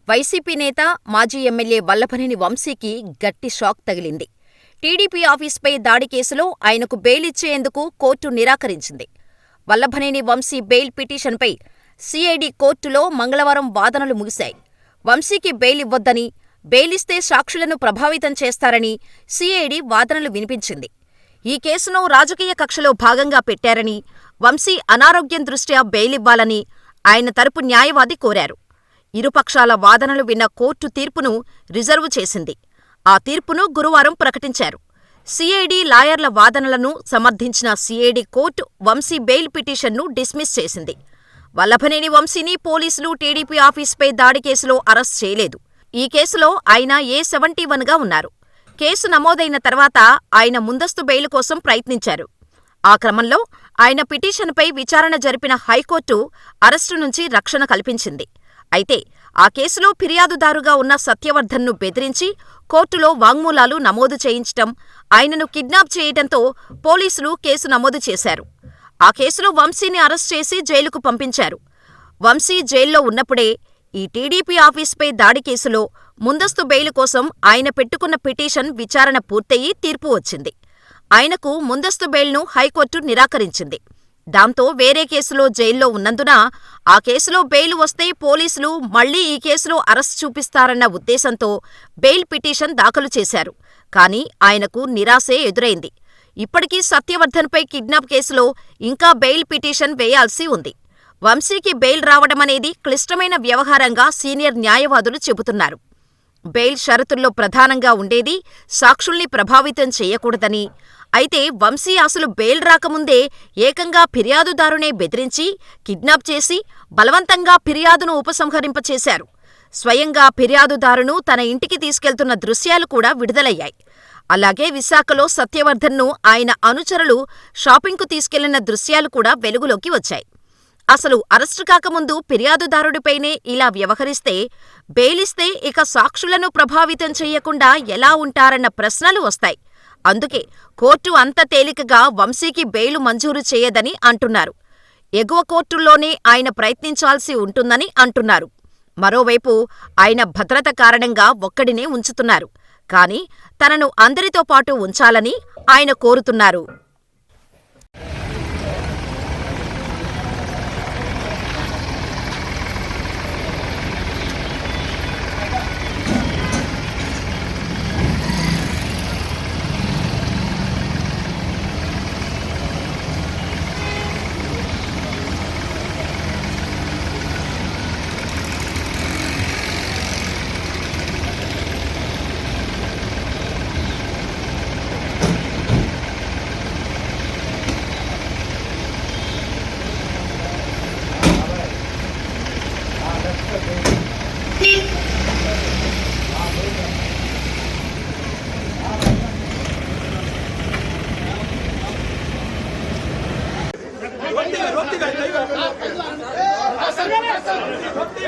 YCP నేత, మాజీ MLA Vallabhaneni వంశీకి గట్టి షాక్ తగిలింది. టీడీపీ ఆఫీసుపై దాడి కేసులో ఆయనకు బెయిల్ ఇచ్చేందుకు కోర్టు నిరాకరించింది. వల్లభనేని వంశీ బెయిల్ పిటిషన్పై సీఐడీ కోర్టులో మంగళవారం వాదనలు ముగిశాయి. వంశీకి బెయిల్ ఇవ్వొద్దని, బెయిలిస్తే సాక్షులను ప్రభావితం చేస్తారని సీఐడీ వాదనలు వినిపించింది. ఈ కేసును రాజకీయ కక్షలో భాగంగా పెట్టారని, వంశీ అనారోగ్యం దృష్ట్యా బెయిలివ్వాలని ఆయన తరపు న్యాయవాది కోరారు. ఇరుపక్షాల వాదనలు విన్న కోర్టు తీర్పును రిజర్వు చేసింది. ఆ తీర్పును గురువారం ప్రకటించారు. సీఐడీ లాయర్ల వాదనలను సమర్థించిన సీఐడీ కోర్టు వంశీ బెయిల్ పిటిషన్ను డిస్మిస్ చేసింది. వల్లభనేని వంశీని పోలీసులు టీడీపీ ఆఫీసుపై దాడి కేసులో అరెస్ట్ చేయలేదు. ఈ కేసులో ఆయన A71గా ఉన్నారు. కేసు నమోదైన తర్వాత ఆయన ముందస్తు బెయిల్ కోసం ప్రయత్నించారు. ఆ క్రమంలో ఆయన పిటిషన్పై విచారణ జరిపిన హైకోర్టు అరెస్టు నుంచి రక్షణ కల్పించింది. అయితే ఆ కేసులో ఫిర్యాదుదారుగా ఉన్న సత్యవర్ధన్ను బెదిరించి కోర్టులో వాంగ్మూలాలు నమోదు చేయించటం, ఆయనను కిడ్నాప్ చేయటంతో పోలీసులు కేసు నమోదు చేశారు. ఆ కేసులో వంశీని అరెస్ట్ చేసి జైలుకు పంపించారు. వంశీ జైల్లో ఉన్నప్పుడే ఈ టీడీపీ ఆఫీసుపై దాడి కేసులో ముందస్తు బెయిల్ కోసం ఆయన పెట్టుకున్న పిటిషన్ విచారణ పూర్తయి తీర్పు వచ్చింది. ఆయనకు ముందస్తు బెయిల్ను హైకోర్టు నిరాకరించింది. దాంతో వేరే కేసులో జైల్లో ఉన్నందున ఆ కేసులో బెయిల్ వస్తే పోలీసులు మళ్లీ ఈ కేసులో అరెస్ట్ చూపిస్తారన్న ఉద్దేశంతో బెయిల్ పిటిషన్ దాఖలు చేశారు. కానీ ఆయనకు నిరాశే ఎదురైంది. ఇప్పటికీ సత్యవర్ధన్పై కిడ్నాప్ కేసులో ఇంకా బెయిల్ పిటిషన్ వేయాల్సి ఉంది. వంశీకి బెయిల్ రావడమనేది క్లిష్టమైన వ్యవహారంగా సీనియర్ న్యాయవాదులు చెబుతున్నారు. బెయిల్ షరతుల్లో ప్రధానంగా ఉండేది సాక్షుల్ని ప్రభావితం చేయకూడదని. అయితే వంశీ అసలు బెయిల్ రాకముందే ఏకంగా ఫిర్యాదుదారునే బెదిరించి, కిడ్నాప్ చేసి బలవంతంగా ఫిర్యాదును ఉపసంహరింపచేశారు. స్వయంగా ఫిర్యాదుదారును తన ఇంటికి తీసుకెళ్తున్న దృశ్యాలు కూడా విడుదలయ్యాయి. అలాగే విశాఖలో సత్యవర్ధన్ను ఆయన అనుచరులు షాపింగ్కు తీసుకెళ్లిన దృశ్యాలు కూడా వెలుగులోకి వచ్చాయి. అసలు అరెస్టు కాకముందు ఫిర్యాదుదారుడిపైనే ఇలా వ్యవహరిస్తే, బెయిలిస్తే ఇక సాక్షులను ప్రభావితం చెయ్యకుండా ఎలా ఉంటారన్న ప్రశ్నలు వస్తాయి. అందుకే కోర్టు అంత తేలికగా వంశీకి బెయిలు మంజూరు చేయదని అంటున్నారు. ఎగువ కోర్టుల్లోనే ఆయన ప్రయత్నించాల్సి ఉంటుందని అంటున్నారు. మరోవైపు ఆయన భద్రత కారణంగా ఒక్కడినే ఉంచుతున్నారు. కానీ తనను అందరితో పాటు ఉంచాలని ఆయన కోరుతున్నారు. Roti,